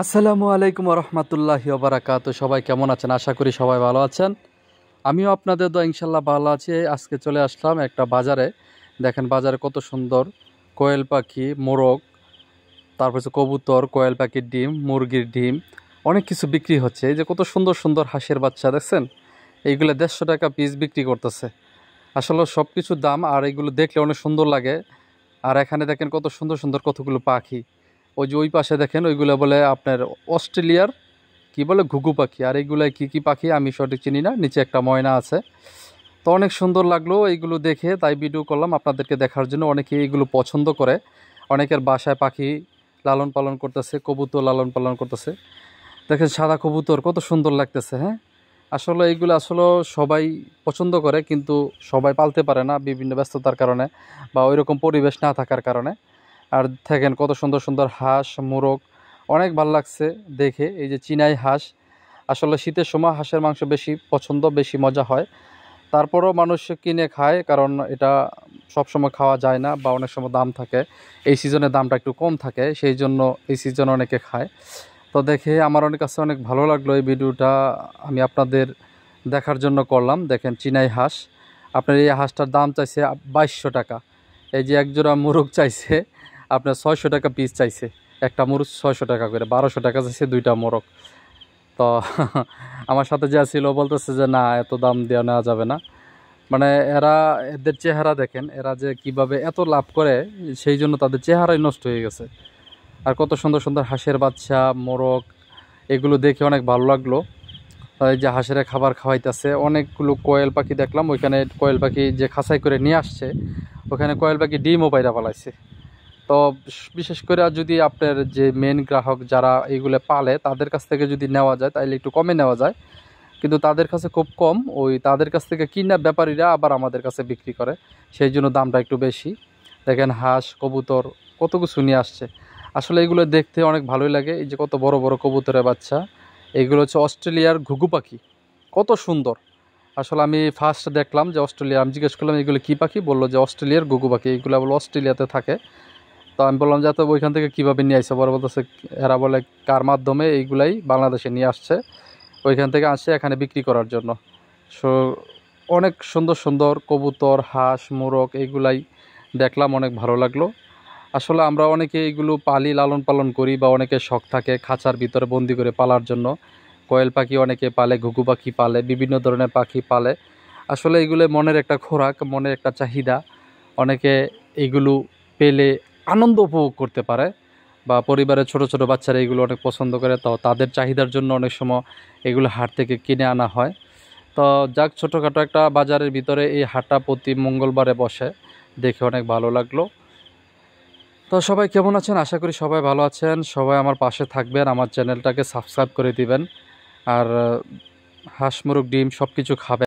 আসসালামু আলাইকুম রহমতুল্লাহি ওবারাকাতু। সবাই কেমন আছেন? আশা করি সবাই ভালো আছেন। আমিও আপনাদের দোয়া ইনশাল্লাহ ভালো আছি। আজকে চলে আসলাম একটা বাজারে। দেখেন বাজারে কত সুন্দর কোয়েল পাখি, মোরগ, তারপর হচ্ছে কবুতর, কোয়েল পাখির ডিম, মুরগির ডিম, অনেক কিছু বিক্রি হচ্ছে। এই যে কত সুন্দর সুন্দর হাঁসের বাচ্চা দেখছেন, এইগুলো 150 টাকা পিস বিক্রি করতেছে। আসলে সব কিছুর দাম, আর এইগুলো দেখলে অনেক সুন্দর লাগে। আর এখানে দেখেন কত সুন্দর সুন্দর কতগুলো পাখি। ওই যে ওই পাশে দেখেন ওইগুলো বলে আপনার অস্ট্রেলিয়ার কি বলে ঘুঘু পাখি। আর এইগুলাই কি পাখি আমি সঠিক চিনি না। নিচে একটা ময়না আছে। তো অনেক সুন্দর লাগলো এইগুলো দেখে, তাই ভিডিও করলাম আপনাদেরকে দেখার জন্য। অনেকে এইগুলো পছন্দ করে, অনেকের বাসায় পাখি লালন পালন করতেছে, কবুতর লালন পালন করতেছে। দেখেন সাদা কবুতর কত সুন্দর লাগতেছে। হ্যাঁ, আসলে এইগুলো আসলে সবাই পছন্দ করে, কিন্তু সবাই পালতে পারে না বিভিন্ন ব্যস্ততার কারণে বা ওইরকম পরিবেশ না থাকার কারণে। আর দেখেন কত সুন্দর সুন্দর হাঁস, মোরগ, অনেক ভালো লাগছে দেখে। এই যে চীনাই হাঁস, আসলে শীতের সময় হাঁসের মাংস বেশি পছন্দ, বেশি মজা হয়। তারপরও মানুষ কিনে খায়, কারণ এটা সবসময় খাওয়া যায় না বা অনেক সময় দাম থাকে। এই সিজনে দামটা একটু কম থাকে, সেই জন্য এই সিজনে অনেকে খায়। তো দেখে আমার অনেক কাছে অনেক ভালো লাগলো। এই ভিডিওটা আমি আপনাদের দেখার জন্য করলাম। দেখেন চীনাই হাঁস, আপনার এই হাঁসটার দাম চাইছে 2200 টাকা। এই যে একজোড়া মোরগ চাইছে আপনার 600 টাকা পিস চাইছে। একটা মোরগ 600 টাকা করে, 1200 টাকা চাইছে দুইটা মোরগ। তো আমার সাথে যা ছিল বলতেছে যে না, এত দাম দেওয়া নেওয়া যাবে না। মানে এরা, এদের চেহারা দেখেন, এরা যে কিভাবে এত লাভ করে, সেই জন্য তাদের চেহারাই নষ্ট হয়ে গেছে। আর কত সুন্দর সুন্দর হাঁসের বাচ্চা, মোরগ, এগুলো দেখে অনেক ভালো লাগলো। এই যে হাঁসের খাবার খাওয়াইতেছে। অনেকগুলো কোয়েল পাখি দেখলাম ওইখানে। কোয়েল পাখি যে খাঁচাই করে নিয়ে আসছে, ওখানে কোয়েল পাখি ডিমও পায়রা পালাইছে। তো বিশেষ করে যদি আপনার যে মেন গ্রাহক যারা এইগুলো পালে, তাদের কাছ থেকে যদি নেওয়া যায় তাহলে একটু কমে নেওয়া যায়, কিন্তু তাদের কাছে খুব কম। ওই তাদের কাছ থেকে কিনা ব্যাপারীরা আবার আমাদের কাছে বিক্রি করে, সেই জন্য দামটা একটু বেশি। দেখেন হাঁস, কবুতর, কত কিছু নিয়ে আসছে। আসলে এগুলো দেখতে অনেক ভালোই লাগে। এই যে কত বড় বড় কবুতরের বাচ্চা, এইগুলো হচ্ছে অস্ট্রেলিয়ার ঘুঘু পাখি, কত সুন্দর। আসলে আমি ফার্স্ট দেখলাম যে অস্ট্রেলিয়া, আমি জিজ্ঞেস করলাম এগুলো কী পাখি, বললো যে অস্ট্রেলিয়ার ঘুঘু পাখি, এইগুলো বলো অস্ট্রেলিয়াতে থাকে। তো আমি বললাম যে তো ওইখান থেকে কীভাবে নিয়ে আসছে, পরে বলতেছে এরা বলে কার মাধ্যমে এইগুলাই বাংলাদেশে নিয়ে আসছে, ওইখান থেকে আসছে এখানে বিক্রি করার জন্য। সো অনেক সুন্দর সুন্দর কবুতর, হাঁস, মোরগ এইগুলাই দেখলাম, অনেক ভালো লাগলো। আসলে আমরা অনেকে এইগুলো পালি, লালন পালন করি, বা অনেকে শখ থাকে খাঁচার ভিতরে বন্দি করে পালার জন্য। কোয়েল পাখি অনেকে পালে, ঘুঘু পাখি পালে, বিভিন্ন ধরনের পাখি পালে। আসলে এইগুলো মনের একটা খোরাক, মনের একটা চাহিদা। অনেকে এইগুলো পেলে আনন্দ উপভোগ করতে পারে, বা পরিবারের ছোট ছোট বাচ্চারা এগুলো অনেক পছন্দ করে। তো তাদের চাহিদার জন্য অনেক সময় এগুলো হাট থেকে কিনে আনা হয়। তো যাক, ছোটোখাটো একটা বাজারের ভিতরে এই হাটটা প্রতি মঙ্গলবারে বসে, দেখে অনেক ভালো লাগলো। তো সবাই কেমন আছেন? আশা করি সবাই ভালো আছেন। সবাই আমার পাশে থাকবেন, আমার চ্যানেলটাকে সাবস্ক্রাইব করে দিবেন। আর হাঁস, মুরগ, ডিম সব কিছু খাবেন।